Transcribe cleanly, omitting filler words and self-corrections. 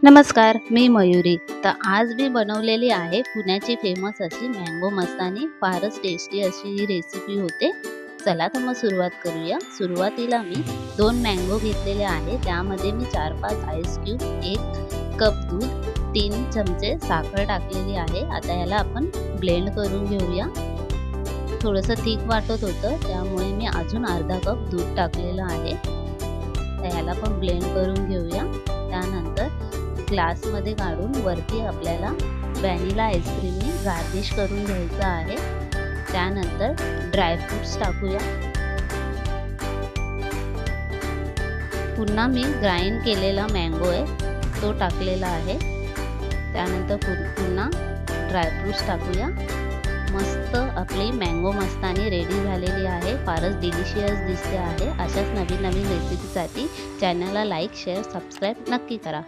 नमस्कार, मी मयुरी. तर आज मी बनवलेली आहे पुण्याची फेमस अशी मँगो मस्तानी. फारच टेस्टी अशी ही रेसिपी होते. चला तर मग सुरुवात करूया. सुरुवातीला मी 2 मँगो घेतलेले आहे. त्यामध्ये मी 4-5 आईस क्यूब, 1 कप दूध, 3 चमचे साखर टाकलेली आहे. आता याला आपण ब्लेंड करून घेऊया. थोडंसं थिक वाटत होतं, त्यामुळे मी अजून अर्धा कप दूध टाकलेलं आहे. तर याला पण ब्लेंड करून घेऊया. त्यानंतर ग्लासमध्ये काढून वरती आपल्याला व्हॅनिला आईस्क्रीमने गार्निश करून घ्यायचं आहे. त्यानंतर ड्रायफ्रूट्स टाकूया. पुन्हा मी ग्राइंड केलेला मँगो आहे तो टाकलेला आहे. त्यानंतर पुन्हा ड्रायफ्रूट्स टाकूया. मस्त आपली मँगो मस्तानी रेडी झालेली आहे. फारच डिलिशियस दिसते आहे. अशाच नवीन नवीन रेसिपीसाठी चॅनलला लाईक, शेअर, सबस्क्राईब नक्की करा.